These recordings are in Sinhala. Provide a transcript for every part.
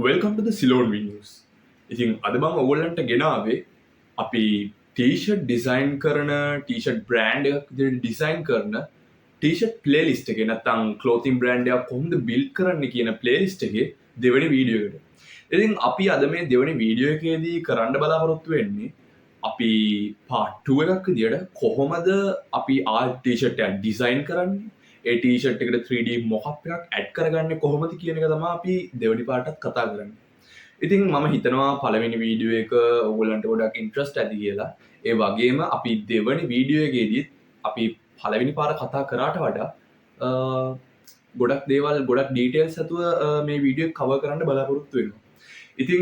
වෙල්කම් ටු ද සිලෝන් videos. ඉතින් අද මම ඔයගොල්ලන්ට ගෙනාවේ අපි ටී-ෂර්ට් ඩිසයින් කරන ටී-ෂර්ට් බ්‍රෑන්ඩ් එකක් විදිහට ඩිසයින් කරන ටී-ෂර්ට් ප්ලේලිස්ට් එකේ නැත්නම් ක්ලෝතින් බ්‍රෑන්ඩ් එකක් කොහොමද බිල්ඩ් කරන්න කියන ප්ලේලිස්ට් එකේ දෙවෙනි වීඩියෝ එකට. ඉතින් අපි අද මේ දෙවෙනි වීඩියෝ එකේදී කරන්න බලාපොරොත්තු වෙන්නේ අපි part 2 එකක් විදිහට කොහොමද අපි ටී-ෂර්ට් එක ඩිසයින් කරන්නේ, ඒ ටී-ෂර්ට් එකට 3D මොකක් එකක් ඇඩ් කරගන්නේ කොහොමද කියන එක තමයි අපි දෙවෙනි පාටත් කතා කරන්නේ. ඉතින් මම හිතනවා පළවෙනි වීඩියෝ එක ඔයගොල්ලන්ට ගොඩක් ඉන්ට්‍රස්ට් ඇති කියලා. ඒ වගේම අපි දෙවෙනි වීඩියෝ එකේදීත් අපි පළවෙනි පාර කතා කරාට වඩා ගොඩක් දේවල් ගොඩක් ඩීටේල්ස් ඇතුව මේ වීඩියෝ එක කවර් කරන්න බලාපොරොත්තු වෙනවා. ඉතින්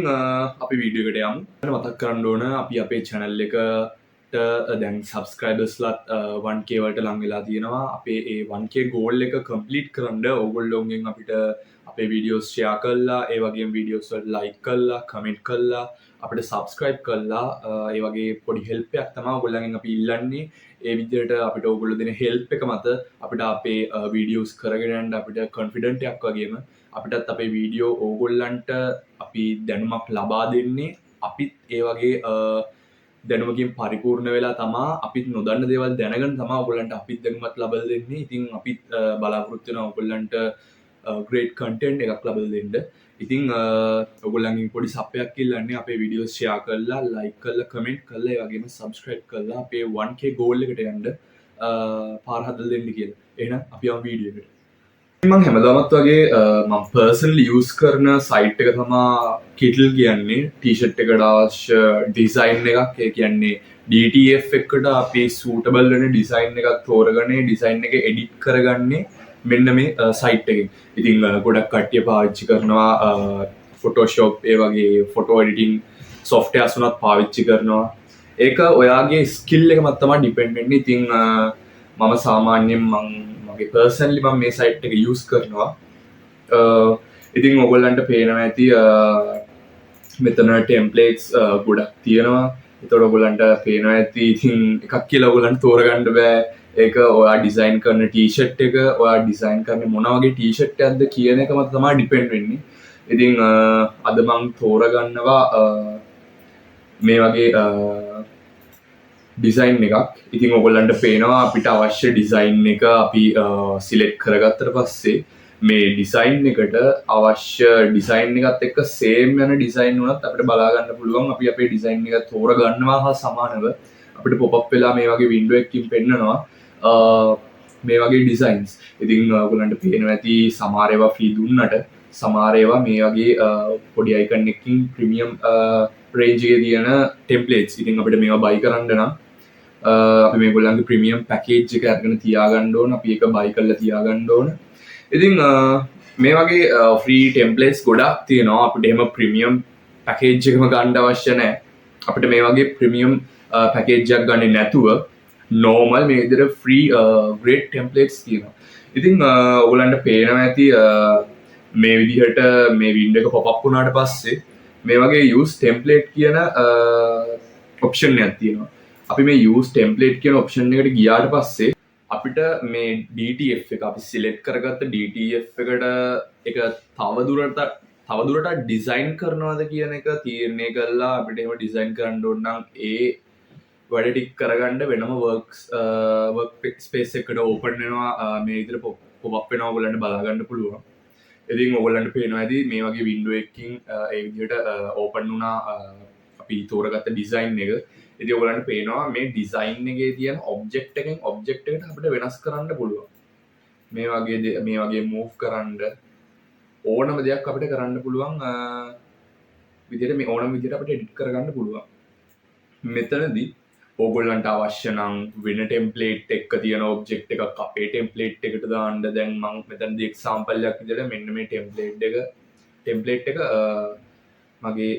අපි වීඩියෝ එකට යමු. මතක් කරන්න ඕන අපි අපේ channel එකට දැන් subscribersලාත් 1k වලට ලං වෙලා තියෙනවා. අපේ ඒ 1k goal එක complete කරන්න ඕගොල්ලෝගෙන් අපිට අපේ videos share කරලා, ඒ වගේම videos වලට like කරලා, comment කරලා, අපිට subscribe කරලා, ඒ වගේ පොඩි help එකක් තමයි ඕගොල්ලන්ගෙන් අපි ඉල්ලන්නේ. ඒ විදිහට අපිට ඕගොල්ලෝ දෙන help එක මත අපිට අපේ videos කරගෙන යන්න අපිට confident එකක් වගේම අපිටත් අපේ වීඩියෝ ඕගොල්ලන්ට අපි දැනුමක් ලබා දෙන්නේ අපිත් ඒ වගේ දැනුමකින් පරිපූර්ණ වෙලා තමා අපිත් නොදන්න දේවල් දැනගෙන තමා ඔයගොල්ලන්ට අපිත් දැනුමක් ලබා දෙන්නේ. ඉතින් අපිත් බලාපොරොත්තු වෙනවා ඔයගොල්ලන්ට great content එකක් ලබා දෙන්න. ඉතින් ඔයගොල්ලන්ගෙන් පොඩි සප්පයක් ඉල්ලන්නේ අපේ videos share කරලා, like කරලා, comment කරලා, ඒ වගේම subscribe කරලා අපේ 1k goal එකට යන්න පාර හදලා දෙන්න කියලා. එහෙනම් අපි යමු වීඩියෝ එකට. මම හැමදාමත් වගේ මම පර්සනලි යූස් කරන සයිට් එක තමයි Kittl කියන්නේ. ටී-ෂර්ට් එකට අවශ්‍ය ඩිසයින් එකක්, ඒ කියන්නේ DTF එකට අපි සූටබල් වෙන ඩිසයින් එකක් තෝරගෙන ඩිසයින් එක එඩිට් කරගන්නේ මෙන්න මේ සයිට් එකෙන්. ඉතින් ගොඩක් කට්ටිය පාවිච්චි කරනවා Photoshop, ඒ වගේ ෆොටෝ එඩිටින් සොෆ්ට්වෙයාර්ස් උනත් පාවිච්චි කරනවා. ඒක ඔයාගේ ස්කිල් එක මත තමයි ඩිපෙන්ඩ් වෙන්නේ. ඉතින් මම සාමාන්‍යයෙන් මගේ පර්සනලි මම මේ සයිට් එක යූස් කරනවා. ඉතින් ඔයගොල්ලන්ට පේනවා ඇති මෙතන ටෙම්ප්ලේට්ස් ගොඩක් තියෙනවා. ඒතකොට ඔයගොල්ලන්ට පේනවා ඇති ඉතින් එකක් කියලා ඔයගොල්ලන්ට තෝරගන්න බෑ. ඒක ඔයා ඩිසයින් කරන ටී-ෂර්ට් එක, ඔයා ඩිසයින් කරන්නේ මොන වගේ ටී-ෂර්ට් එකක්ද කියන එක මත තමයි ඩිපෙන්ඩ් වෙන්නේ. ඉතින් අද මම තෝරගන්නවා මේ වගේ ඩිසයින් එකක්. ඉතින් ඔයගොල්ලන්ට පේනවා අපිට අවශ්‍ය ඩිසයින් එක අපි සිලෙක්ට් කරගත්තට පස්සේ මේ ඩිසයින් එකට අවශ්‍ය ඩිසයින් එකත් එක්ක සේම් යන ඩිසයින් උනත් අපිට බලා ගන්න පුළුවන්. අපි අපේ ඩිසයින් එක තෝරගන්නවා හා සමානව අපිට pop up වෙලා මේ වගේ වින්ඩෝ එකකින් පෙන්නනවා මේ වගේ ඩිසයින්ස්. ඉතින් ඔයගොල්ලන්ට පේනවා ඇති සමහර ඒවා ෆ්‍රී දුන්නට සමහර ඒවා මේ වගේ පොඩි අයිකන් එකකින් ප්‍රීමියම් රේන්ජ් එකේ තියෙන ටෙම්ප්ලේට්ස්. ඉතින් අපිට මේවා බයි කරන්න නම් අපි මේගොල්ලන්ගේ ප්‍රීමියම් පැකේජ් එක අරගෙන තියාගන්න ඕන. අපි ඒක බයි කරලා තියාගන්න ඕන. ඉතින් මේ වගේ ෆ්‍රී ටෙම්ප්ලේට්ස් ගොඩක් තියෙනවා. අපිට එහෙම ප්‍රීමියම් පැකේජ් එකම ගන්න අවශ්‍ය නැහැ. අපිට මේ වගේ ප්‍රීමියම් පැකේජ් එකක් ගන්නේ නැතුව normal මේ විදිහට free great templates තියෙනවා. ඉතින් ඔයගොල්ලන්ට පේනවා ඇති මේ විදිහට මේ වින්ඩෝ එක pop up වුණාට පස්සේ මේ වගේ use template කියන option එකක් තියෙනවා. අපි මේ use template කියන option එකට ගියාට පස්සේ අපිට මේ DTF එක අපි select කරගත්ත DTF එකට ඒක තවදුරටත් ඩිසයින් කරනවද කියන එක තීරණය කරලා අපිට එහෙම ඩිසයින් කරන්න ඕන නම් ඒ වැඩ ටික කරගන්න වෙනම work space එකකට open වෙනවා. මේ විදිහට pop up වෙනවා. ඔයගොල්ලන්ට බලා ගන්න පුළුවන්. ඉතින් ඔයගොල්ලන්ට පේනවා ඇති මේ වගේ window එකකින් ඒ විදිහට open වුණා අපි තෝරගත්ත ඩිසයින් එක. ඉතින් ඔයගොල්ලන්ට පේනවා මේ ඩිසයින් එකේ තියෙන ඔබ්ජෙක්ට් එකෙන් ඔබ්ජෙක්ට් එකට අපිට වෙනස් කරන්න පුළුවන්. මේ වගේ move කරන්න ඕනම දෙයක් අපිට කරන්න පුළුවන්. විදිහට මේ ඕනම විදිහට අපිට edit කරගන්න පුළුවන්. මෙතනදී ඕගොල්ලන්ට අවශ්‍ය නම් වෙන ටෙම්ප්ලේට් එක තියෙන ඔබ්ජෙක්ට් එකක් අපේ ටෙම්ප්ලේට් එකට දාන්න. දැන් මම මෙතනදී එක්සැම්පල් එකක් විදිහට මෙන්න මේ ටෙම්ප්ලේට් එක මගේ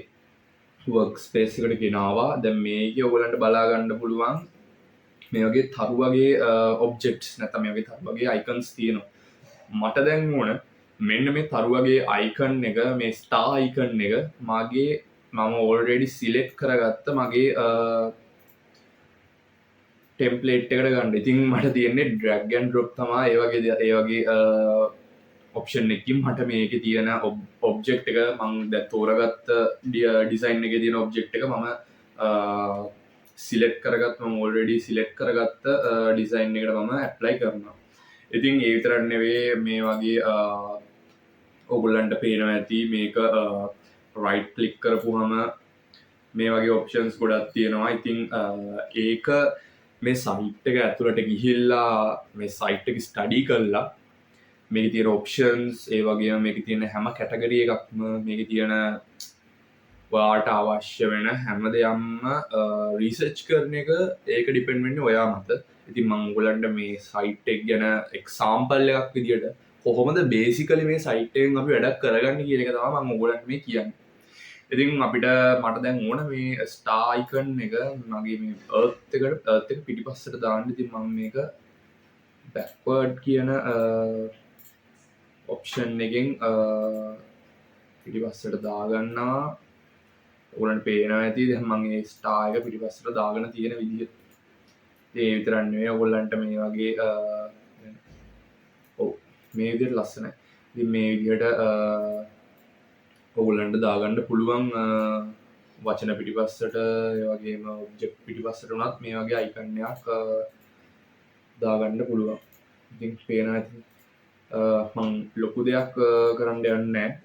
work space එකට ගෙනාවා. දැන් මේකේ ඔයගොල්ලන්ට බලා ගන්න පුළුවන් මේ වගේ තරු වගේ ඔබ්ජෙක්ට්ස් නැත්නම් මේ වගේ තරු වගේ අයිකන්ස් තියෙනවා. මට දැන් ඕන මෙන්න මේ තරු වගේ අයිකන් එක, මේ ස්ටාර් අයිකන් එක මම already select කරගත්ත මගේ ටෙම්ප්ලේට් එකට ගන්න. ඉතින් මට තියෙන්නේ drag and drop තමයි. ඒ වගේ ඔප්ෂන් එකකින් මට මේකේ තියෙන ඔබ්ජෙක්ට් එක මම දැන් තෝරගත්ත ඩිසයින් එකේ තියෙන ඔබ්ජෙක්ට් එක මම සිලෙක්ට් කරගත්ත මම ඔල්රෙඩි සිලෙක්ට් කරගත්ත ඩිසයින් එකට මම ඇප්ලයි කරනවා. ඉතින් ඒ විතරක් නෙවෙයි මේ වගේ ඔයගොල්ලන්ට පේනවා ඇති මේක රයිට් ක්ලික් කරපුවම මේ වගේ ඔප්ෂන්ස් ගොඩක් තියෙනවා. ඉතින් ඒක මේ සයිට් එක ඇතුළට ගිහිල්ලා මේ සයිට් එක ස්ටඩි කරලා මේක තියෙන ඔප්ෂන්ස් ඒ වගේම මේක තියෙන හැම කැටගරි එකක්ම මේක තියෙන ඔයාට අවශ්‍ය වෙන හැම දෙයක්ම රිසර්ච් කරන එක ඒක ඩිපෙන්ඩ් වෙන්නේ ඔයා මත. ඉතින් මම ඔයගොල්ලන්ට මේ සයිට් එක ගැන එක්සාම්පල් එකක් විදියට කොහොමද බේසිකලි මේ සයිට් එකෙන් අපි වැඩක් කරගන්නේ කියන එක තමයි මම ඔයගොල්ලන්ට මේ කියන්නේ. ඉතින් අපිට මට දැන් ඕන මේ ස්ටාර් අයිකන් එක මගේ මේ earth එක පිටිපස්සට දාන්න. ඉතින් මම මේක backward කියන ඔප්ෂන් එකෙන් පිටිපස්සට දාගන්නවා. ඔයගොල්ලන්ට පේනවා ඇති දැන් මම මේ ස්ටාර් එක පිටිපස්සට දාගෙන තියෙන විදිහ. ඒ විතරක් නෙවෙයි ඔයගොල්ලන්ට මේ වගේ මේ විදිහට ලස්සනයි. ඉතින් මේ විදිහට ඔයගොල්ලන්ට දාගන්න පුළුවන් වචන පිටිපස්සට ඒ වගේම ඔබ්ජෙක්ට් පිටිපස්සට උනත් මේ වගේ අයිකන් එකක් දාගන්න පුළුවන්. ඉතින් පේනවා ඇති මම ලොකු දෙයක් කරන්න යන්නේ නැහැ.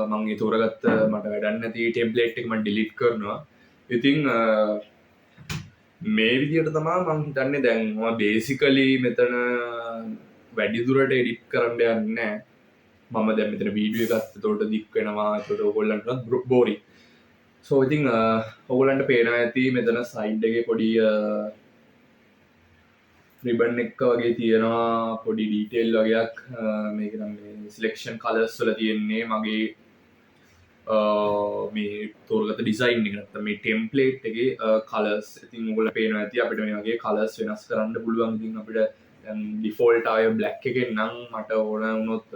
මම ඒ තෝරගත්ත මට වැඩක් නැති ටෙම්ප්ලේට් එක මම ඩිලීට් කරනවා. ඉතින් මේ විදිහට තමයි මම හිතන්නේ දැන් මම බේසිකලි මෙතන වැඩි දුරට එඩිට් කරන්න යන්නේ නැහැ. මම දැන් මෙතන වීඩියෝ එකත් එතකොට දික් වෙනවා. එතකොට ඔයගොල්ලන්ට බෝරින්. සෝ ඉතින් ඔයගොල්ලන්ට පේනවා ඇති මෙතන සයිඩ් එකේ පොඩි රිබන් එක වගේ තියෙනවා පොඩි ඩීටේල් වගේක්. මේක නම් මේ සිලෙක්ෂන් කලර්ස් වල තියෙන්නේ මගේ මේ තෝරගත්ත ඩිසයින් එක නැත්නම් මේ ටෙම්ප්ලේට් එකේ කලර්ස්. ඉතින් ඔයගොල්ලෝ පේනවා ඇති අපිට මේ වගේ කලර්ස් වෙනස් කරන්න පුළුවන්. ඉතින් අපිට දැන් ඩිෆෝල්ට් ආයේ බ්ලැක් එකෙන් නම් මට ඕන වුණොත්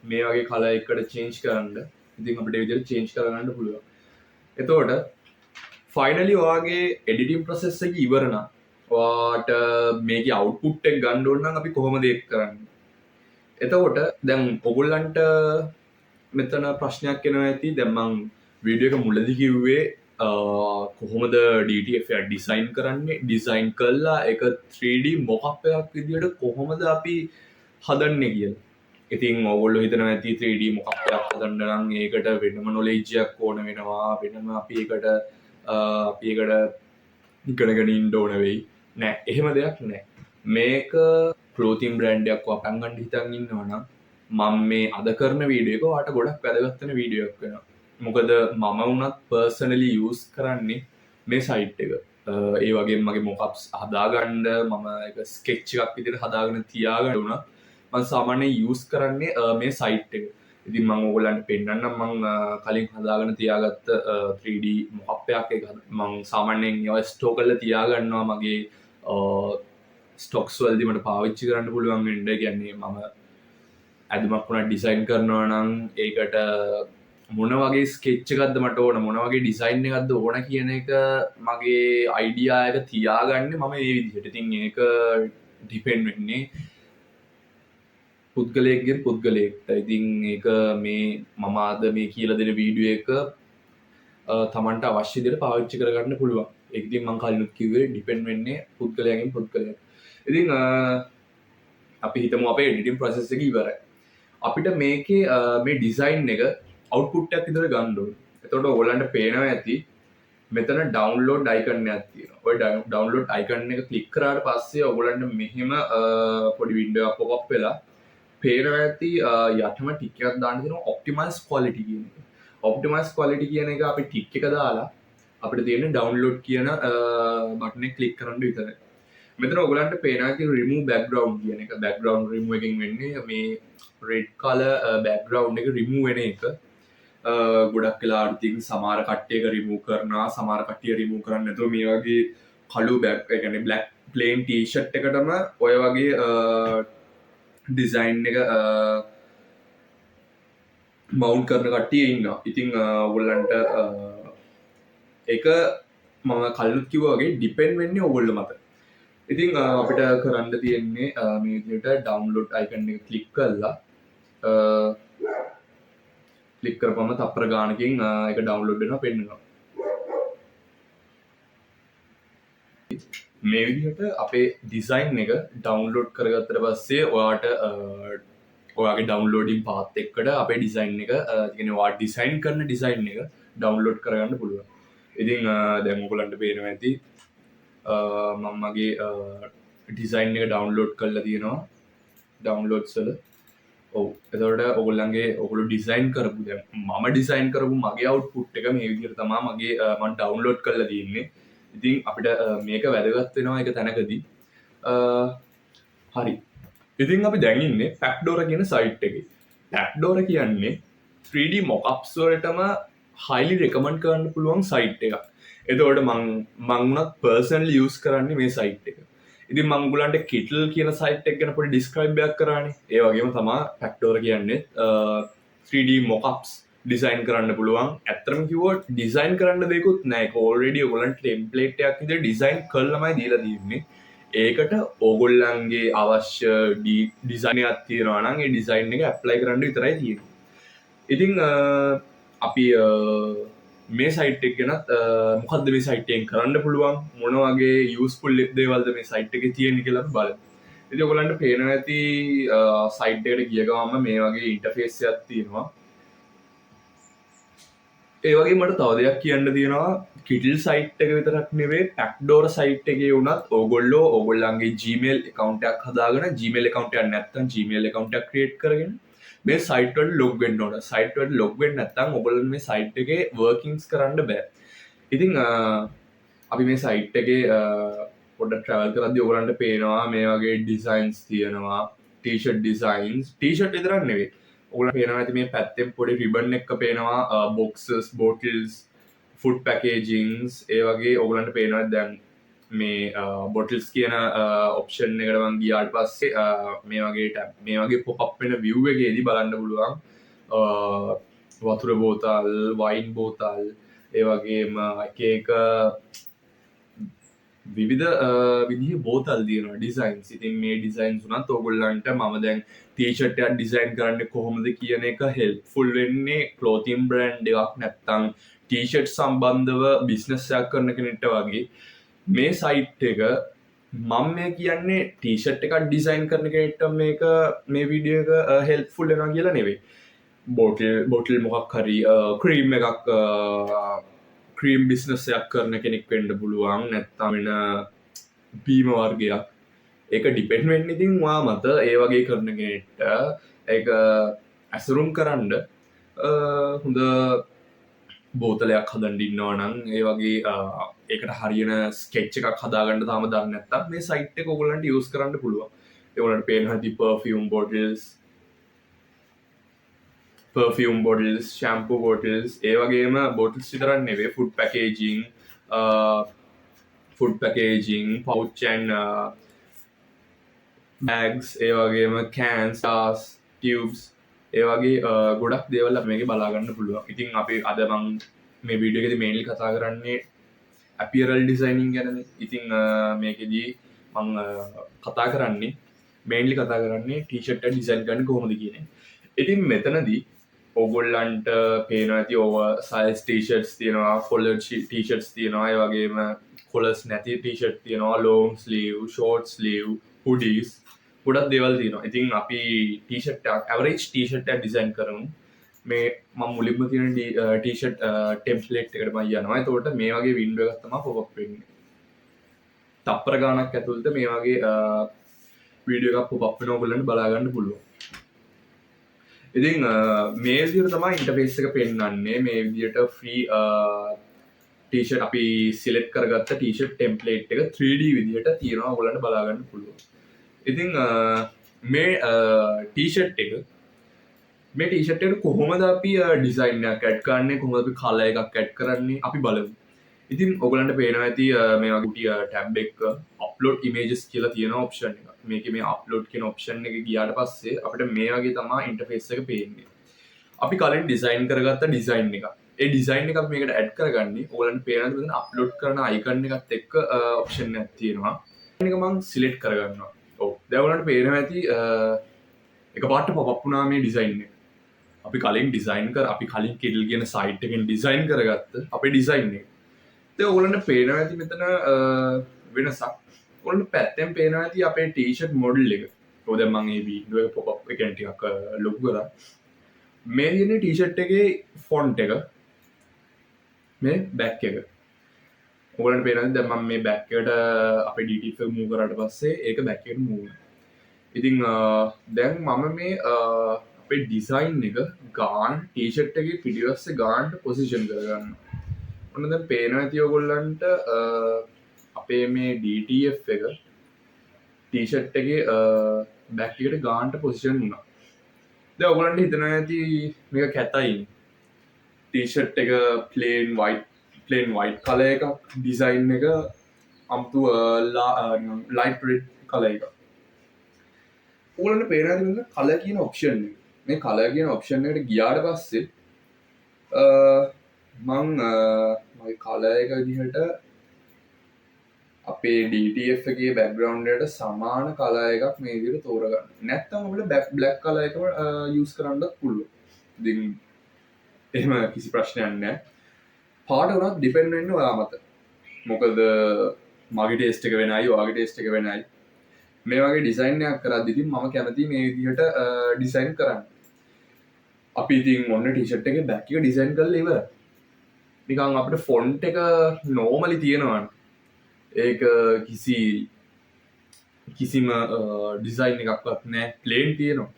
මේ වගේ කලර් එකකට චේන්ජ් කරන්න. ඉතින් අපිට ඒ විදිහට චේන්ජ් කරගන්න පුළුවන්. එතකොට ෆයිනලි ඔයාගේ එඩිටින් ප්‍රොසෙස් එක ඉවර නම් ඔයාට මේකේ අවුට්පුට් එක ගන්න ඕන නම් අපි කොහොමද ඒක කරන්නේ? එතකොට දැන් ඔයගොල්ලන්ට මෙතන ප්‍රශ්නයක් එනවා ඇති. දැන් මම වීඩියෝ එක මුලදී කිව්වේ කොහොමද DTF එක ඩිසයින් කරන්නේ, ඩිසයින් කළා ඒක 3D මොකක් එකක් විදියට කොහොමද අපි හදන්නේ කියලා. ඉතින් ඔයගොල්ලෝ හිතනවා ඇති 3D මොකක් එකක් හදන්න නම් ඒකට වෙනම නොලෙජ් එකක් ඕන වෙනවා. වෙනම අපි ඒකට ඉගෙනගෙන ඉන්න ඕන වෙයි. නෑ එහෙම දෙයක් නෑ. මේක ක්ලෝතින් බ්‍රෑන්ඩ් එකක් වපන් ගන්න හිතන් ඉන්නවා නම් මම මේ අද කරන වීඩියෝ එක ඔයාලට ගොඩක් වැදගත් වෙන වීඩියෝ එකක් වෙනවා. මොකද මම වුණත් පර්සනලි යූස් කරන්නේ මේ සයිට් එක. ඒ වගේම මගේ මොකක්ස් හදාගන්න මම එක ස්කෙච් එකක් විදිහට හදාගෙන තියාගන්න උනා. මම සාමාන්‍යයෙන් යූස් කරන්නේ මේ සයිට් එක. ඉතින් මම ඕගොල්ලන්ට පෙන්නන්නම් මම කලින් හදාගෙන තියාගත්ත 3D මොකක් එකක් මම සාමාන්‍යයෙන් ඒවා ස්ටෝර් කරලා තියාගන්නවා මගේ ස්ටොක්ස් වලදී මට පාවිච්චි කරන්න පුළුවන් වෙන්න. ඒ කියන්නේ මම ඇඳුමක් වුණා ඩිසයින් කරනවා නම් ඒකට මොන වගේ ස්කෙච් එකක්ද මට ඕන, මොන වගේ ඩිසයින් එකක්ද ඕන කියන එක මගේ අයිඩියා එක තියාගන්නේ මම මේ විදිහට. ඉතින් ඒක ඩිපෙන්ඩ් වෙන්නේ පුද්ගලයෙක්ගෙන් පුද්ගලයෙක්ට. ඉතින් ඒක මේ මම අද මේ කියලා දෙන වීඩියෝ එක තමන්ට අවශ්‍ය විදිහට පාවිච්චි කරගන්න පුළුවන්. ඒක ඉතින් මම කලිනුත් කිව්වේ ඩිපෙන්ඩ් වෙන්නේ පුද්ගලයාගෙන් පුද්ගලයාට. ඉතින් අපි හිතමු අපේ එඩිටින් ප්‍රොසෙස් එක ඉවරයි. අපිට මේකේ මේ ඩිසයින් එක අවුට්පුට් එකක් විතර ගන්න ඕනේ. එතකොට ඔයගොල්ලන්ට පේනවා ඇති මෙතන ඩවුන්ලෝඩ් අයිකන් එකක් තියෙනවා. ඔය ඩවුන්ලෝඩ් අයිකන් එක ක්ලික් කරාට පස්සේ ඔයගොල්ලන්ට මෙහෙම පොඩි වින්ඩෝ එකක් පොප් අප් වෙලා පේනවා ඇති යටම ටික් එකක් දාන්න තියෙනවා ඔප්ටිමයිස් ක්වොලිටි කියන එක. ඔප්ටිමයිස් ක්වොලිටි කියන එක අපි ටික් එක දාලා අපිට තියෙන ඩවුන්ලෝඩ් කියන බටන් එක ක්ලික් කරන්න විතරයි. මෙතන ඔයගොල්ලන්ට පේනවා ඇති remove background කියන එක. background remove එකෙන් වෙන්නේ මේ red color background එක remove වෙන එක. ගොඩක් වෙලාවට ඉතින් සමහර කට්ටියක රිමූව් කරනවා, සමහර කට්ටිය රිමූව් කරන්නේ නැතුව මේ වගේ කළු බෑග් ඒ කියන්නේ black plain t-shirt එකටම ඔය වගේ ඩිසයින් එක මවුන්ට් කරන කට්ටිය ඉන්නවා. ඉතින් ඔයගොල්ලන්ට ඒක මම කලිනුත් කිව්වා වගේ ඩිපෙන්ඩ් වෙන්නේ ඔයගොල්ලෝ මත. ඉතින් අපිට කරන්න තියෙන්නේ මේ විදිහට ඩවුන්ලෝඩ් අයිකන් එක ක්ලික් කරලා ක්ලික් කරපුවම තප්පර ගානකින් ඒක ඩවුන්ලෝඩ් වෙනවා පෙන්නනවා. මේ විදිහට අපේ ඩිසයින් එක ඩවුන්ලෝඩ් කරගත්තට පස්සේ ඔයාට ඔයාගේ ඩවුන්ලෝඩින් පාත් එක්කට අපේ ඩිසයින් එක කියන්නේ ඔයා ඩිසයින් කරන ඩිසයින් එක ඩවුන්ලෝඩ් කරගන්න පුළුවන්. ඉතින් දැන් ඔයගොල්ලන්ට පේනවා ඇති මම මගේ ඩිසයින් එක ඩවුන්ලෝඩ් කරලා තියෙනවා ඩවුන්ලෝඩ්ස් වල. ඔව් එතකොට ඔයගොල්ලන්ගේ ඔයගොල්ලෝ ඩිසයින් කරපු දැන් මම ඩිසයින් කරපු මගේ අවුට්පුට් එක මේ විදිහට තමයි මගේ මම ඩවුන්ලෝඩ් කරලා තියෙන්නේ. ඉතින් අපිට මේක වැදගත් වෙනවා එක තැනකදී. හරි. ඉතින් අපි දැන් ඉන්නේ Packdora කියන සයිට් එකේ. Packdora කියන්නේ 3D mockups වලටම highly recommend කරන්න පුළුවන් සයිට් එකක්. එතකොට මම උනත් personally use කරන්නේ මේ සයිට් එක. ඉතින් මම උගලන්ට Kittle කියන සයිට් එක ගැන පොඩි describe එකක් කරානේ. ඒ වගේම තමයි Packdora කියන්නේ 3D mockups ඩිසයින් කරන්න පුළුවන්. ඇත්තටම කිව්වොත් ඩිසයින් කරන්න දෙයක්වත් නැහැ. ඒක ඔල්රෙඩි ඔයගොල්ලන්ට ටෙම්ප්ලේට් එකක් විදිහට ඩිසයින් කරලාමයි දීලා තියෙන්නේ. ඒකට ඕගොල්ලන්ගේ අවශ්‍ය ඩිසයින් එකක් තියෙනවා නම් ඒ ඩිසයින් එක ඇප්ලයි කරන්න විතරයි තියෙන්නේ. ඉතින් අපි මේ සයිට් එක ගැනත් මොකද්ද මේ සයිට් එකෙන් කරන්න පුළුවන් මොන වගේ යූස්ෆුල් දේවල්ද මේ සයිට් එකේ තියෙන්නේ කියලා අපි බලමු. ඉතින් ඔයගොල්ලන්ට පේනවා ඇති සයිට් එකට ගිය ගමන්ම මේ වගේ ඉන්ටර්ෆේස් එකක් තියෙනවා. ඒ වගේ මට තව දෙයක් කියන්න තියෙනවා. Kittle සයිට් එක විතරක් නෙවෙයි Packdora සයිට් එකේ වුණත් ඕගොල්ලෝ ඕගොල්ලන්ගේ Gmail account එකක් හදාගෙන Gmail account එකක් නැත්නම් Gmail account එකක් create කරගෙන මේ සයිට් වලට log වෙන්න ඕන. සයිට් වලට log වෙන්න නැත්නම් ඔයගොල්ලෝ මේ සයිට් එකේ workings කරන්න බෑ. ඉතින් අපි මේ සයිට් එකේ පොඩ්ඩක් travel කරද්දී ඔයගොල්ලන්ට පේනවා මේ වගේ designs තියෙනවා. t-shirt designs t-shirt විතරක් නෙවෙයි. ඔයගොල්ලන්ට පේනවා ඇති මේ පැත්තෙන් පොඩි ribbon එකක් පේනවා boxes, bottles, food packagings ඒ වගේ ඔයගොල්ලන්ට පේනවා දැන් මේ bottles කියන option එකට මම ගියාට පස්සේ මේ වගේ tab මේ වගේ pop up වෙන view එකේදී බලන්න පුළුවන් වතුර බෝතල්, wine බෝතල් ඒ වගේම එක එක විවිධ විදිහේ බෝතල් තියෙනවා ඩිසයින්ස්. ඉතින් මේ ඩිසයින්ස් උනත් ඔයගොල්ලන්ට මම දැන් ටී-ෂර්ට් එකක් ඩිසයින් කරන්නේ කොහොමද කියන එක හෙල්ප්ෆුල් වෙන්නේ ක්ලෝතින් බ්‍රෑන්ඩ් එකක් නැත්නම් ටී-ෂර්ට් සම්බන්ධව බිස්නස් එකක් කරන කෙනෙක්ට වගේ මේ සයිට් එක මම මේ කියන්නේ ටී-ෂර්ට් එකක් ඩිසයින් කරන කෙනෙක්ට මේක මේ වීඩියෝ එක හෙල්ප්ෆුල් වෙනවා කියලා නෙවෙයි. බෝටල් මොකක් හරි ක්‍රීම් එකක් ක්‍රීම් බිස්නස් එකක් කරන කෙනෙක් වෙන්න පුළුවන් නැත්නම් වෙන බීම වර්ගයක්. ඒක ඩිපෙන්ඩ් වෙන්නේ ඉතින් ඔයා මත ඒ වගේ කරන කෙනෙක්ට ඒක ඇසුරුම් කරන්න හොඳ බෝතලයක් හදන්න ඉන්නවා නම් ඒ වගේ ඒකට හරියන ස්කෙච් එකක් හදාගන්න තාම දන්නේ නැත්නම් මේ සයිට් එක ඔයගොල්ලන්ට යූස් කරන්න පුළුවන්. ඒගොල්ලන්ට පේන හැටි perfume bottles, shampoo bottles ඒ වගේම bottles විතරක් නෙවෙයි food packaging, pouch and bags ඒ වගේම cans, jars, tubes ඒ වගේ ගොඩක් දේවල් අපි මේකේ බලා ගන්න පුළුවන්. ඉතින් අපි අද මම මේ වීඩියෝ එකේදී mainly කතා කරන්නේ apparel designing ගැනනේ. ඉතින් මේකෙදී මම කතා කරන්නේ mainly t-shirt එක design කරන්න කොහොමද කියන එක. ඉතින් මෙතනදී ඔයගොල්ලන්ට පේනවා ඇති over size t-shirts තියෙනවා, collar t-shirts තියෙනවා, ඒ වගේම collars නැති t-shirt තියෙනවා, long sleeve, short sleeve, hoodies ගොඩක් දේවල් තියෙනවා. ඉතින් අපි t-shirt එකක් average t-shirt එකක් design කරමු. මේ මම මුලින්ම තියෙන t-shirt template එකට මම යනවා. එතකොට මේ වගේ window එකක් තමයි pop up වෙන්නේ. තප්පර ගානක් ඇතුළත මේ වගේ වීඩියෝ එකක් pop up වෙනවා ඔයගොල්ලන්ට බලා ගන්න පුළුවන්. ඉතින් මේ විදිහට තමයි ඉන්ටර්ෆේස් එක පෙන්වන්නේ. මේ විදිහට free t-shirt අපි select කරගත්ත t-shirt template එක 3D විදිහට තියෙනවා ඔයගොල්ලන්ට බලා ගන්න පුළුවන්. ඉතින් මේ t-shirt එකට කොහොමද අපි ඩිසයින් එකක් ඇඩ් කරන්නේ, කොහොමද අපි කලර් එකක් ඇඩ් කරන්නේ අපි බලමු. ඉතින් ඔයගොල්ලන්ට පේනවා ඇති මේ වගේ ටැබ් එක upload images කියලා තියෙන option එක. මේකේ මේ upload කියන option එක ගියාට පස්සේ අපිට මේ වගේ තමයි interface එක පේන්නේ. අපි කලින් design කරගත්ත design එක. ඒ design එක අපි මේකට add කරගන්නේ ඔයගොල්ලන්ට පේනවාද මෙතන upload කරන icon එකත් එක්ක option එකක් තියෙනවා. ඒක මම select කරගන්නවා. ඔව්. දැන් ඔයගොල්ලන්ට පේනවා ඇති එකපාරට පොප් වුණා මේ ඩිසයින් එක. අපි කලින් ඩිසයින් කර අපි කලින් කෙඩල් කියන සයිට් එකෙන් ඩිසයින් කරගත්ත අපේ ඩිසයින් එක. ඒ ඔයගොල්ලන්ට පේනවා ඇති මෙතන වෙනසක්. ඔයගොල්ලන්ට පැත්තෙන් පේනවා ඇති අපේ ටී-ෂර්ට් මොඩල් එක. ඔය දැන් මම මේ වීඩියෝ එක පොප් එකෙන් ටිකක් ලොකු කරා. මේ තියෙන ටී-ෂර්ට් එකේ ෆොන්ට් එක මේ බෑක් එක. ඔයගොල්ලන්ට පේනවා දැන් මම මේ බෑක් එකට අපේ DTF එක මූව් කරාට පස්සේ ඒක බෑක් එකට මූව් වෙනවා. ඉතින් දැන් මම මේ අපේ ඩිසයින් එක ගාන ටී-ෂර්ට් එකේ පිටිපස්සේ ගානට පොසිෂන් කරගන්නවා. ඔන්න දැන් පේනවා ඇති ඔයගොල්ලන්ට අපේ මේ DTF එක ටී-ෂර්ට් එකේ බෑක් එකට ගානට පොසිෂන් වුණා. දැන් ඔයගොල්ලන්ට හිතනවා ඇති මේක කැතයිනේ. ටී-ෂර්ට් එක ප්ලේන් වයිට් කලර් එකක් ඩිසයින් එක අමුතු ලයිට් රෙඩ් කලර් එකක්. ඔයගොල්ලන්ට පේනවා ඇති මෙතන කලර් කියන ඔප්ෂන් එක. මේ කලර් කියන ඔප්ෂන් එකට ගියාට පස්සේ මං මගේ කලර් එක විදිහට අපේ DTF එකේ බෑග්ග්‍රවුන්ඩ් එකට සමාන කලර් එකක් මේ විදිහට තෝරගන්න. නැත්නම් අපිට බ්ලැක් කලර් එක යූස් කරන්නත් පුළුවන්. ඉතින් එහෙම කිසි ප්‍රශ්නයක් නැහැ. පාට උනත් ඩිපෙන්ඩ් වෙන්නේ ඔයා මත. මොකද මගේ ටේස්ට් එක වෙනයි, ඔයාගේ ටේස්ට් එක වෙනයි. මේ වගේ ඩිසයින් එකක් කරද්දි ඉතින් මම කැමතියි මේ විදිහට ඩිසයින් කරන්න. අපි ඉතින් ඔන්න ටී-ෂර්ට් එකේ බෑක් එක ඩිසයින් කරලා ඉවරයි. නිකන් අපිට ෆොන්ට් එක නෝමලි තියෙනවනේ. ඒක කිසිම ඩිසයින් එකක්වත් නැහැ. ප්ලේන් තියෙනවා.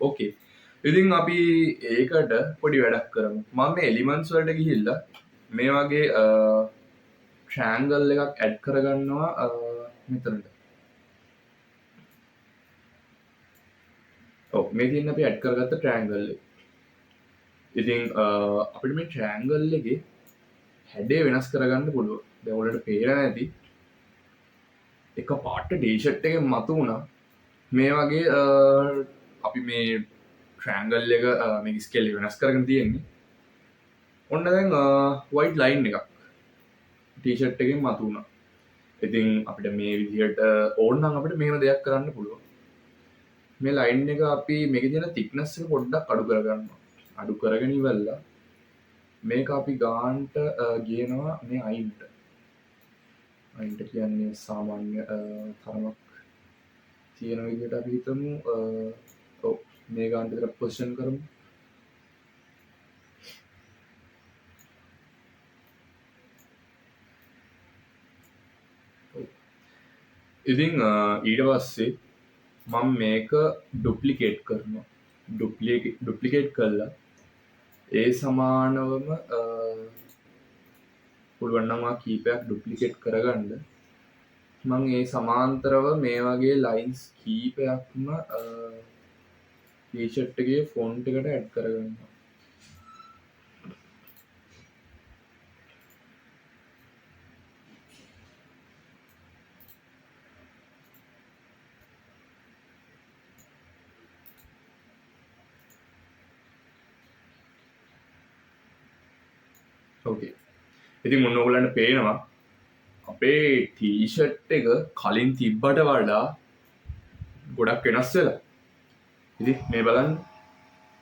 ඕකේ. ඉතින් අපි ඒකට පොඩි වැඩක් කරමු. මම මේ එලිමන්ට්ස් වලට ගිහිල්ලා මේ වගේ ට්‍රයැන්ගල් එකක් ඇඩ් කරගන්නවා මෙතනට. ඔව් මේ තියෙන අපි ඇඩ් කරගත්ත ට්‍රයැන්ගල් එක. ඉතින් අපිට මේ ට්‍රයැන්ගල් එකේ හැඩය වෙනස් කරගන්න පුළුවන්. දැන් ඔයාලට පේනවා ඇති එක පාට ටී-ෂර්ට් එකේ මතු වුණා මේ වගේ අපි මේ ට්‍රයැන්ගල් එක මේක ස්කේල් වෙනස් කරගෙන තියෙන්නේ. ඔන්න දැන් වයිට් ලයින් එකක් ටී-ෂර්ට් එකෙන් මතු වුණා. ඉතින් අපිට මේ විදිහට ඕන නම් අපිට මෙහෙම දෙයක් කරන්න පුළුවන්. මේ ලයින් එක අපි මේකේ තියෙන thickness එක පොඩ්ඩක් අඩු කරගන්නවා. අඩු කරගෙන ඉවරලා මේක අපි ගානට ගේනවා මේ අයින්ට. අයින්ට කියන්නේ සාමාන්‍ය තරමක් තියෙන විදිහට අපි හිතමු. ඔව් මේ ගානට විතර පොසිෂන් කරමු. ඉතින් ඊට පස්සේ මම මේක ඩුප්ලිකේට් කරනවා. ඩුප්ලිකේට් කළා ඒ සමානවම පුළුවන් නම් කීපයක් ඩුප්ලිකේට් කරගන්න. මම ඒ සමාන්තරව මේ වගේ ලයින්ස් කීපයක්ම ටී-ෂර්ට් එකේ ෆොන්ට් එකට ඇඩ් කරගන්නවා. ඕකේ. ඉතින් මොන ඔයගලන්ට පේනවා අපේ ටී-ෂර්ට් එක කලින් තිබ්බට වඩා ගොඩක් වෙනස් වෙලා. ඉතින් මේ බලන්න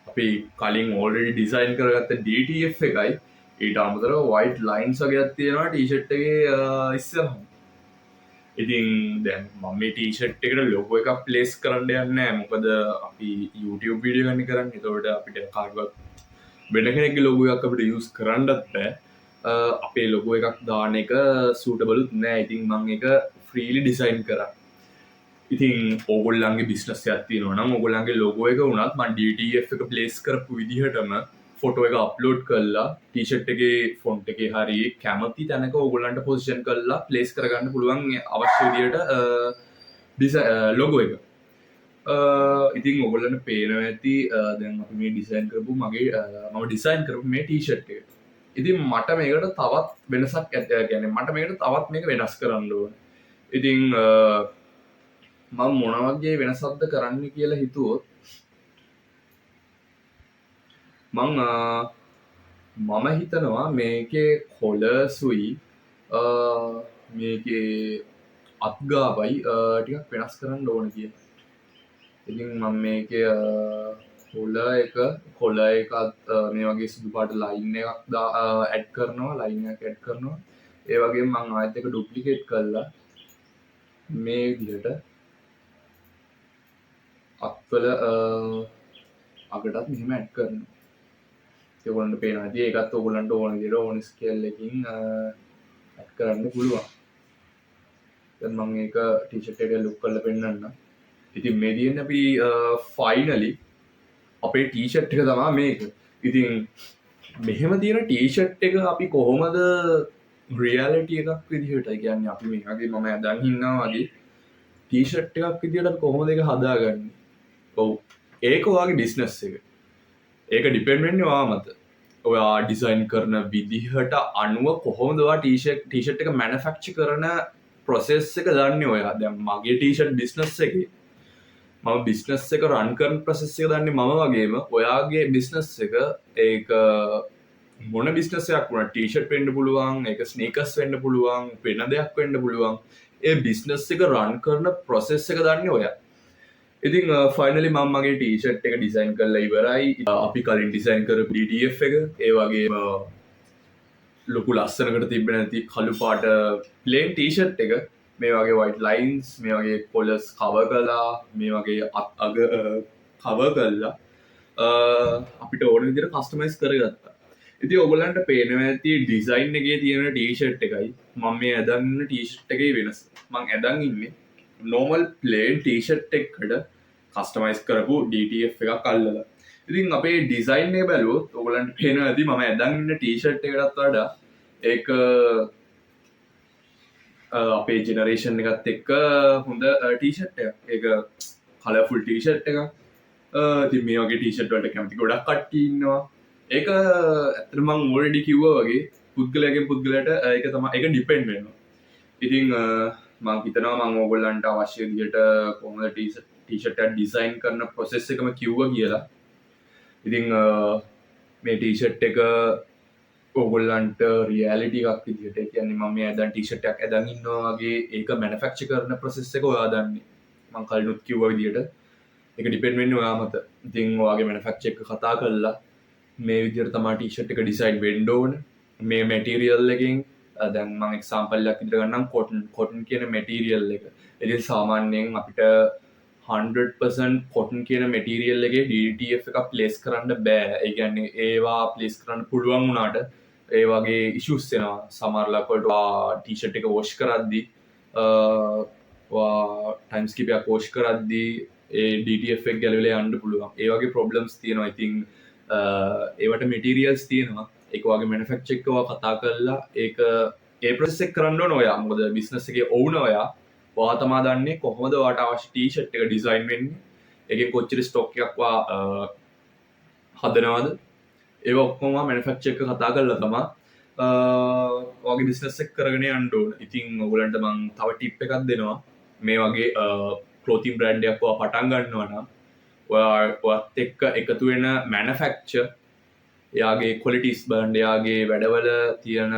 අපි කලින් ඕල්රෙඩි ඩිසයින් කරගත්ත DTF එකයි ඊට අමතරව white lines වගේක් තියෙනවා ටී-ෂර්ට් එකේ ඉස්සරහම. ඉතින් දැන් මම මේ ටී-ෂර්ට් එකට ලොගෝ එකක් ප්ලේස් කරන්න යන්නේ නැහැ. මොකද අපි YouTube වීඩියෝ ගන්න කරන්නේ. ඒතකොට අපිට කාර්යවත් වෙන කෙනෙක්ගේ ලොගෝ එකක් අපිට යූස් කරන්නත් බෑ. අපේ ලොගෝ එකක් දාන එක සූටබලුත් නෑ. ඉතින් මම ඒක ෆ්‍රීලි ඩිසයින් කරා. ඉතින් ඕගොල්ලන්ගේ බිස්නස් එකක් තියෙනවා නම් ඕගොල්ලන්ගේ ලොගෝ එක වුණත් මම DTF එක ප්ලේස් කරපු විදිහටම ෆොටෝ එක අප්ලෝඩ් කරලා ටී-ෂර්ට් එකේ ෆොන්ට් එකේ හරි කැමති තැනක ඕගොල්ලන්ට පොසිෂන් කරලා ප්ලේස් කරගන්න පුළුවන් අවශ්‍ය විදිහට ලොගෝ එක. ඉතින් ඔයගොල්ලන්ට පේනවා ඇති දැන් අපි මේ ඩිසයින් කරපු මම ඩිසයින් කරපු මේ ටී-ෂර්ට් එක. ඉතින් මට මේකට තවත් වෙනසක් කියන්නේ මට මේකට තවත් මේක වෙනස් කරන්න ඕන. ඉතින් මම මොන වගේ වෙනසක්ද කරන්න කියලා හිතුවොත් මම හිතනවා මේකේ කොලර්සුයි මේකේ අත්ගාවයි ටිකක් වෙනස් කරන්න ඕන කියලා. ඉතින් මම මේකේ කොළ එකත් මේ වගේ සුදු පාට ලයින් එකක් ඇඩ් කරනවා, ලයින් එකක් ඇඩ් කරනවා. ඒ වගේම මම ආයෙත් එක ඩුප්ලිකේට් කරලා මේ විදිහට අත්වල අගටත් මෙහෙම ඇඩ් කරනවා. ඒගොල්ලන්ට පේනවා ඇති ඒකත් ඔයගොල්ලන්ට ඕන විදිහට ඕන ස්කේල් එකකින් ඇඩ් කරන්න පුළුවන්. දැන් මම මේක ටී-ෂර්ට් එක ලුක් කරලා පෙන්නන්නම්. ඉතින් මේ තියෙන අපි ෆයිනලි අපේ ටී-ෂර්ට් එක තමයි මේක. ඉතින් මෙහෙම තියෙන ටී-ෂර්ට් එක අපි කොහොමද රියැලිටි එකක් විදිහට කියන්නේ අපි මේ වගේ මම ඇඳන් ඉන්නවා වගේ ටී-ෂර්ට් එකක් විදිහට අපි කොහොමද ඒක හදාගන්නේ? ඔව්. ඒක ඔයාගේ බිස්නස් එක. ඒක ඩිපෙන්ඩ් වෙන්නේ ඔයා මත. ඔයා ඩිසයින් කරන විදිහට අනුව කොහොමද ඔයා ටී-ෂර්ට් එක මැනුෆැක්චර් කරන ප්‍රොසෙස් එක දන්නේ ඔයා. දැන් මගේ ටී-ෂර්ට් බිස්නස් එකේ මම බිස්නස් එක රන් කරන ප්‍රොසෙස් එක දන්නේ මම වගේම ඔයාගේ බිස්නස් එක ඒක මොන බිස්නස් එකක් වුණත් ටී-ෂර්ට් වෙන්න පුළුවන්, ඒක ස්නීකර්ස් වෙන්න පුළුවන්, වෙන දෙයක් වෙන්න පුළුවන්. ඒ බිස්නස් එක රන් කරන ප්‍රොසෙස් එක දන්නේ ඔයා. ඉතින් ෆයිනලි මම මගේ ටී-ෂර්ට් එක ඩිසයින් කරලා ඉවරයි. අපි කලින් ඩිසයින් කරපු DTF එක, ඒ වගේම ලොකු ලස්සනකට තිබෙන්නේ නැති කළු පාට ප්ලේන් ටී-ෂර්ට් එක මේ වගේ white lines මේ වගේ collars cover කරලා මේ වගේ අග cover කරලා අපිට ඕන විදිහට customize කරගත්තා. ඉතින් ඔයගොල්ලන්ට පේනවා ඇති ඩිසයින් එකේ තියෙන ටී-ෂර්ට් එකයි මම මේ ඇඳන් ඉන්න ටී-ෂර්ට් එකේ වෙනස. මම ඇඳන් ඉන්නේ normal plain ටී-ෂර්ට් එකකට customize කරපු DTF එකක් අල්ලලා. ඉතින් අපේ ඩිසයින් එක බැලුවොත් ඔයගොල්ලන්ට පේනවා ඇති මම ඇඳන් ඉන්න ටී-ෂර්ට් එකටත් වඩා ඒක අපේ ජෙනරේෂන් එකත් එක්ක හොඳ ටී-ෂර්ට් එකක්. ඒක කලර්ෆුල් ටී-ෂර්ට් එකක්. ඉතින් මේ වගේ ටී-ෂර්ට් වලට කැමති ගොඩක් කට්ටිය ඉන්නවා. ඒක ඇත්තට මම ඕල්රෙඩි කිව්වා වගේ පුද්ගලයාගෙන් පුද්ගලයාට ඒක තමයි ඒක ඩිපෙන්ඩ් වෙනවා. ඉතින් මම හිතනවා මම ඕගොල්ලන්ට අවශ්‍ය විදිහට කොහොමද ටී-ෂර්ට් එක ඩිසයින් කරන ප්‍රොසෙස් එකම කිව්වා කියලා. ඉතින් මේ ටී-ෂර්ට් එක ඔයගොල්ලන්ට රියැලිටි එකක් විදිහට කියන්නේ මම මේ දැන් ටී-ෂර්ට් එකක් ඇඳන් ඉන්නවා වගේ ඒක මැනුෆැක්චර් කරන ප්‍රොසෙස් එක ඔයා දන්නේ. මම කලිනුත් කිව්වා විදිහට ඒක ඩිපෙන්ඩ් වෙන්නේ ඔයා මත. ඉතින් ඔයාගේ මැනුෆැක්චර් එක කතා කරලා මේ විදිහට තමයි ටී-ෂර්ට් එක ඩිසයින් වෙන්න ඕන. මේ මැටීරියල් එකෙන් දැන් මම එක්සැම්පල් එකක් විදිහට ගන්නම් කොටන් කියන මැටීරියල් එක. ඉතින් සාමාන්‍යයෙන් අපිට 100% කොටන් කියන මැටීරියල් එකේ DTF එකක් ප්ලේස් කරන්න බෑ. ඒ කියන්නේ ඒවා ප්ලේස් කරන්න පුළුවන් වුණාට ඒ වගේ ඉෂුස් එනවා. සමහරවිට ටී-ෂර්ට් එක වොෂ් කරද්දී ටයිම්ස් කීපයක් වොෂ් කරද්දී ඒ DTF එක ගැලවිලා යන්න පුළුවන්. ඒ වගේ ප්‍රොබ්ලම්ස් තියෙනවා. ඉතින් ඒවට මෙටීරියල්ස් තියෙනවා. ඒක වගේ මැනුෆැක්චර් එක කතා කරලා ඒක ඒ ප්‍රොසෙස් එක කරන්න ඕන ඔයා. මොකද බිස්නස් එකේ ඕන ඔයා තමයි දන්නේ කොහොමද ඔයාට අවශ්‍ය ටී-ෂර්ට් එක ඩිසයින් වෙන්නේ. ඒකෙන් කොච්චර ස්ටොක් එකක් හදනවද? ඒව ඔක්කොම මැනුෆැක්චර් එක කතා කරලා තමයි ඔයාගේ බිස්නස් එක කරගෙන යන්න ඕන. ඉතින් ඔයගලන්ට මම තව ටිප් එකක් දෙනවා. මේ වගේ ක්ලෝතින් බ්‍රෑන්ඩ් එකක් ඔයා පටන් ගන්නවා නම් ඔයාත් එක්ක එකතු වෙන මැනුෆැක්චර් එයාගේ ක්වොලිටිස් බලන්න, එයාගේ වැඩවල තියෙන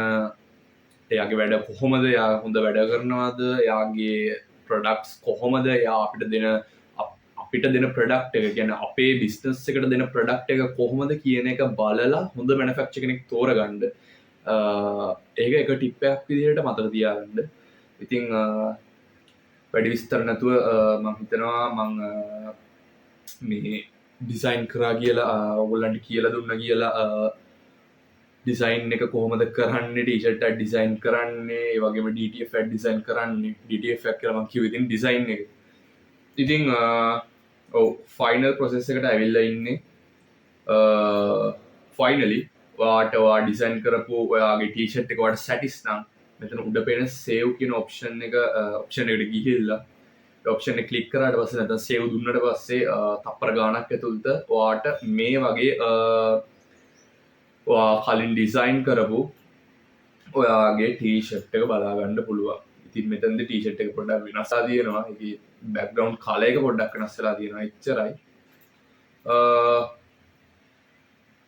එයාගේ වැඩ කොහොමද, එයා හොඳ වැඩ කරනවද, එයාගේ ප්‍රොඩක්ට්ස් කොහොමද, එයා අපිට දෙන ප්‍රොඩක්ට් එක කියන්නේ අපේ බිස්නස් එකට දෙන ප්‍රොඩක්ට් එක කොහොමද කියන එක බලලා හොඳ මැනුෆැක්චර් කෙනෙක් තෝරගන්න. ඒක එක ටිප් එකක් විදිහට මතක තියාගන්න. ඉතින් වැඩි විස්තර නැතුව මම හිතනවා මම මේ ඩිසයින් කරා කියලා ඔයගොල්ලන්ට කියලා දුන්නා කියලා ඩිසයින් එක කොහොමද කරන්නේ, ටී-ෂර්ට් එක ඩිසයින් කරන්නේ, ඒ වගේම DTF එක ඩිසයින් කරන්නේ. DTF එක කියලා මම කිව්වේ ඉතින් ඩිසයින් එක. ඉතින් ඔව් ෆයිනල් ප්‍රොසෙස් එකට ඇවිල්ලා ඉන්නේ. ෆයිනලි ඔයා ඩිසයින් කරපු ඔයාගේ ටී-ෂර්ට් එක ඔයාට සැටිස් නම් මෙතන උඩ පේන සේව් කියන ඔප්ෂන් එකට ගිහිල්ලා ඔප්ෂන් එක ක්ලික් කරාට පස්සේ නැත්නම් සේව් දුන්නට පස්සේ තප්පර ගාණක් ඇතුළත ඔයාට මේ වගේ ඔයා කලින් ඩිසයින් කරපු ඔයාගේ ටී-ෂර්ට් එක බලා ගන්න පුළුවන්. ඉතින් මෙතනදී ටී-ෂර්ට් එක පොඩ්ඩක් වෙනස්ලා තියෙනවා. ඒකේ බෑග්ග්‍රවුන්ඩ් කලර් එක පොඩ්ඩක් වෙනස් වෙලා තියෙනවා. එච්චරයි.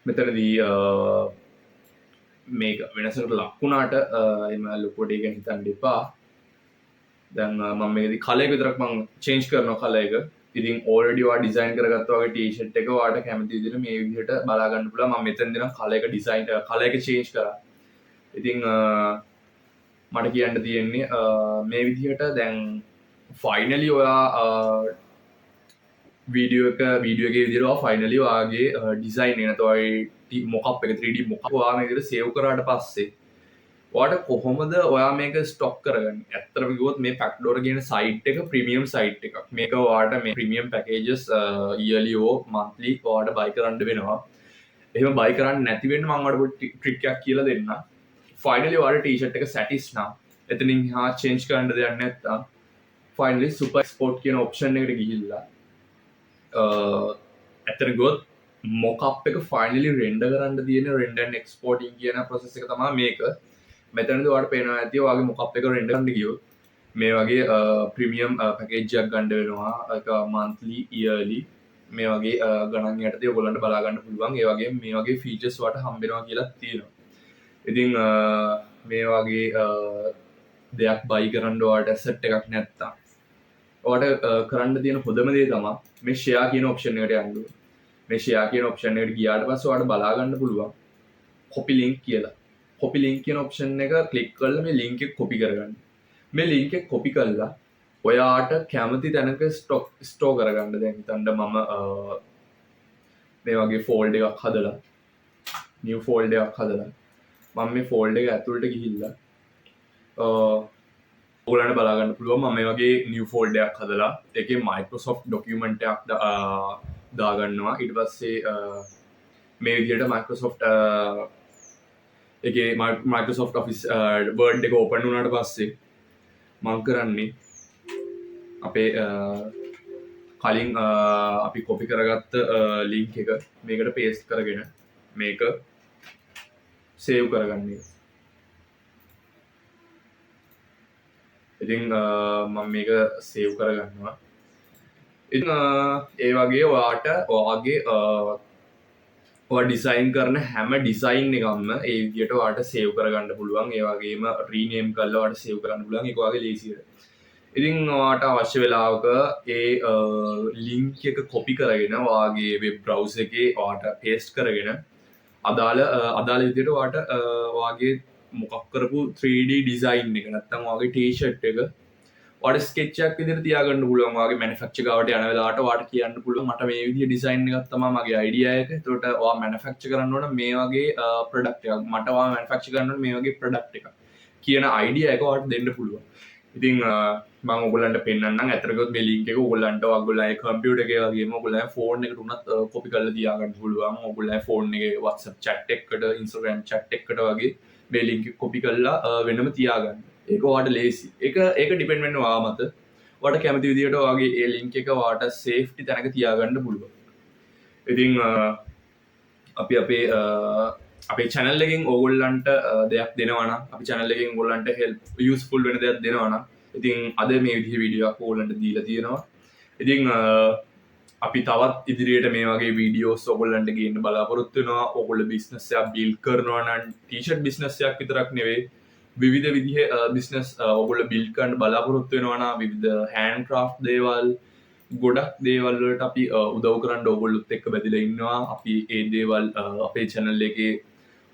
මෙතනදී මේක වෙනසකට ලක් වුණාට එම ලොකුවට ඒක හිතන්න එපා. දැන් මම මේකදී කලර් එක විතරක් මම චේන්ජ් කරනවා කලර් එක. ඉතින් ඕල්රෙඩි ඔයා ඩිසයින් කරගත්තා වගේ ටී-ෂර්ට් එක ඔයාට කැමති විදිහට මේ විදිහට බලා ගන්න පුළුවන්. මම මෙතන දෙන කලර් එක ඩිසයින් කලර් එක චේන්ජ් කරා. ඉතින් මට කියන්න තියෙන්නේ මේ විදිහට දැන් ෆයිනලි ඔයා වීඩියෝ එකේ විදිහට ෆයිනලි ඔයාගේ ඩිසයින් එක නැත්නම් මොකප් එක 3D මොකප් ඔයා මේක සේව් කරාට පස්සේ ඔයාට කොහොමද ඔයා මේක ස්ටොක් කරගන්නේ? ඇත්තටම කිව්වොත් මේ ෆැක්ටෝර කියන සයිට් එක ප්‍රීමියම් සයිට් එකක්. මේක ඔයාට මේ ප්‍රීමියම් පැකේජස් ඉයර්ලි ඕ මන්ත්ලි ඔයාට බයි කරන්න වෙනවා. එහෙම බයි කරන්න නැති වෙන්න මම ඔයාලට පොඩි ට්‍රික් එකක් කියලා දෙන්නම්. ෆයිනලි ඔයාලට ටී-ෂර්ට් එක සැටිස් නම් එතනින් හා චේන්ජ් කරන්න දෙයක් නැත්නම් ෆයිනලි සුපර් එක්ස්පෝර්ට් කියන ඔප්ෂන් එකට ගිහිල්ලා ඇත්තට ගොත් මොකප් එක ෆයිනලි රෙන්ඩර් කරන්න තියෙන රෙන්ඩර් ඇන්ඩ් එක්ස්පෝර්ටින් කියන ප්‍රොසෙස් එක තමයි මේක. මෙතනදී ඔයාලට පේනවා ඇති ඔයාගේ මොකප් එක රෙන්ඩර් කරන්න ගියොත් මේ වගේ ප්‍රීමියම් පැකේජ් එකක් ගන්න වෙනවා. ඒක මන්ත්ලි ඉයර්ලි මේ වගේ ගණන් යටතේ ඔයගොල්ලන්ට බලා ගන්න පුළුවන්. ඒ වගේම මේ වගේ ෆීචර්ස් ඔයාලට හම්බ වෙනවා කියලා තියෙනවා. ඉතින් මේ වගේ දෙයක් බයි කරන්න ඔයාලට ඇසෙට් එකක් නැත්තම් ඔයාලට කරන්න තියෙන හොඳම දේ තමයි මේ ෂෙයා කියන ඔප්ෂන් එකට යන්න ඕනේ. මේ ෂෙයා කියන ඔප්ෂන් එකට ගියාට පස්සේ ඔයාලට බලා ගන්න පුළුවන් කොපි ලින්ක් කියලා. කොපි ලින්ක් කියන ඔප්ෂන් එක ක්ලික් කරලා මේ ලින්ක් එක කොපි කරගන්න. මේ ලින්ක් එක කොපි කරලා ඔයාට කැමති තැනක ස්ටෝර් කරගන්න. දැන් හිතන්න මම මේ වගේ ෆෝල්ඩර් එකක් හදලා නිව් ෆෝල්ඩර් එකක් හදලා මම මේ ෆෝල්ඩර් එක ඇතුළට ගිහිල්ලා ඔයාලට බලා ගන්න පුළුවන් මම මේ වගේ නිව් ෆෝල්ඩර් එකක් හදලා ඒකේ Microsoft document එකක් දාගන්නවා. ඊට පස්සේ මේ විදිහට Microsoft එකේ Microsoft Office Word එක ඕපන් වුණාට පස්සේ මම කරන්නේ අපේ කලින් අපි කොපි කරගත්ත ලින්ක් එක මේකට පේස්ට් කරගෙන මේක සේව් කරගන්න එක. ඉතින් මම මේක සේව් කරගන්නවා. ඉතින් ඒ වගේ ඔයාගේ ඔයා ඩිසයින් කරන හැම ඩිසයින් එකක්ම ඒ විදිහට ඔයාට සේව් කරගන්න පුළුවන්. ඒ වගේම රීනේම් කරලා ඔයාට සේව් කරන්න පුළුවන්. ඒක ඔයාගේ ලේසියට. ඉතින් ඔයාට අවශ්‍ය වෙලාවක ඒ ලින්ක් එක කොපි කරගෙන ඔයාගේ වෙබ් බ්‍රවුසර් එකේ ඔයාට පේස්ට් කරගෙන අදාළ විදිහට ඔයාට ඔයාගේ මොකක් කරපු 3D ඩිසයින් එක නැත්නම් ඔයාගේ ටී-ෂර්ට් එක ඔයාට ස්කෙච් එකක් විදිහට තියාගන්න පුළුවන්. ඔයාගේ මැනුෆැක්චර් ගාවට යන වෙලාවට ඔයාට කියන්න පුළුවන් මට මේ විදිහේ ඩිසයින් එකක් තමයි මගේ අයිඩියා එක. ඒකට ඔයා මැනුෆැක්චර් කරන්න ඕන මේ වගේ ප්‍රොඩක්ට් එකක්. මට ඔයා මැනුෆැක්චර් කරන්න ඕන මේ වගේ ප්‍රොඩක්ට් එකක් කියන අයිඩියා එක ඔයාට දෙන්න පුළුවන්. ඉතින් මම ඔයගොල්ලන්ට පෙන්නන්නම්. ඇත්තටම මේ ලින්ක් එක ඔයගොල්ලන්ගේ කම්පියුටර් එකේ වගේම ඔයගොල්ලන්ගේ ෆෝන් එකට උනත් කොපි කරලා තියාගන්න පුළුවන්. ඔයගොල්ලන්ගේ ෆෝන් එකේ WhatsApp chat එකකට Instagram chat එකකට වගේ මේ ලින්ක් එක කොපි කරලා වෙනම තියාගන්න. ඒක ඔයාට ලේසි. ඒක ඩිපෙන්ඩ් වෙන්නේ ඔයා මත. ඔයාට කැමති විදිහට ඔයාගේ ඒ ලින්ක් එක ඔයාට සේෆ්ටි තැනක තියාගන්න පුළුවන්. ඉතින් අපි අපේ channel එකෙන් ඕගොල්ලන්ට දෙයක් දෙනවා නම් අපි channel එකෙන් ඕගොල්ලන්ට help useful වෙන දෙයක් දෙනවා නම් ඉතින් අද මේ විදිහේ වීඩියෝ එකක් ඕගොල්ලන්ට දීලා තියෙනවා. ඉතින් අපි තවත් ඉදිරියට මේ වගේ වීඩියෝස් ඔයගොල්ලන්ට ගේන්න බලාපොරොත්තු වෙනවා. ඔයගොල්ලෝ බිස්නස් එකක් බිල්ඩ් කරනවා නම් ටී-ෂර්ට් බිස්නස් එකක් විතරක් නෙවෙයි විවිධ විදිහේ බිස්නස් ඔයගොල්ලෝ බිල්ඩ් කරන්න බලාපොරොත්තු වෙනවා නම් විවිධ හෑන්ඩ් ක්‍රාෆ්ට් දේවල් ගොඩක් දේවල් වලට අපි උදව් කරන්න ඔයගොල්ලොත් එක්ක බැඳලා ඉන්නවා. අපි ඒ දේවල් අපේ channel එකේ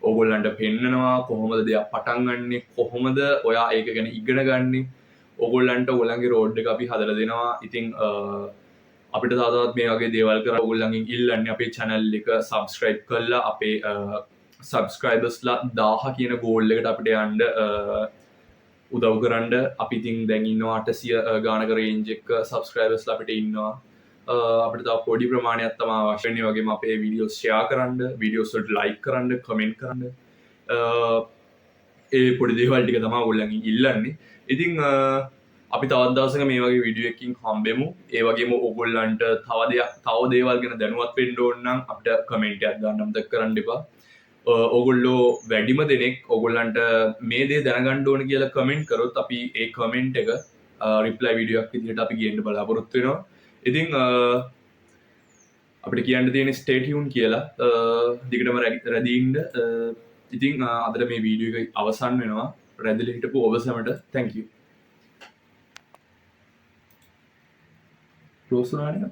ඔයගොල්ලන්ට පෙන්නනවා කොහොමද දෙයක් පටන් ගන්නෙ කොහොමද ඔයා ඒක ගැන ඉගෙන ගන්නෙ ඔයගොල්ලන්ට ඔයගොල්ලන්ගේ රෝඩ් එක අපි හදලා දෙනවා. ඉතින් අපිට තවතවත් මේ වගේ දේවල් කරලා ඔයගොල්ලන්ගෙන් ඉල්ලන්නේ අපේ channel එක subscribe කරලා අපේ subscribersලා 1000 කියන goal එකට අපිට යන්න උදව් කරන්න. අපි ඉතින් දැන් ඉන්නවා 800 ගානක range එක subscribersලා අපිට ඉන්නවා. අපිට තව පොඩි ප්‍රමාණයක් තමයි අවශ්‍ය වෙන්නේ. වගේම අපේ videos share කරන්න, videos වලට like කරන්න, comment කරන්න. ඒ පොඩි දේවල් ටික තමයි ඔයගොල්ලන්ගෙන් ඉල්ලන්නේ. ඉතින් අපි තවත් දවසක මේ වගේ වීඩියෝ එකකින් හම්බෙමු. ඒ වගේම ඔයගොල්ලන්ට තව දේවල් ගැන දැනුවත් වෙන්න ඕන නම් අපිට කමෙන්ට් එකක් දාන්න අමතක කරන්න එපා. ඔයගොල්ලෝ වැඩිම දෙනෙක් ඔයගොල්ලන්ට මේ දේ දැනගන්න ඕන කියලා කමෙන්ට් කරොත් අපි ඒ කමෙන්ට් එක රිප්ලයි වීඩියෝ එකක් විදිහට අපි ගේන්න බලාපොරොත්තු වෙනවා. ඉතින් අපිට කියන්න තියෙන stay tuned කියලා දිගටම රැඳී ඉන්න. ඉතින් අදට මේ වීඩියෝ එක අවසන් වෙනවා. රැඳිලා හිටපු ඔබ සැමට thank you. ක්ලෝස් වුණානේ.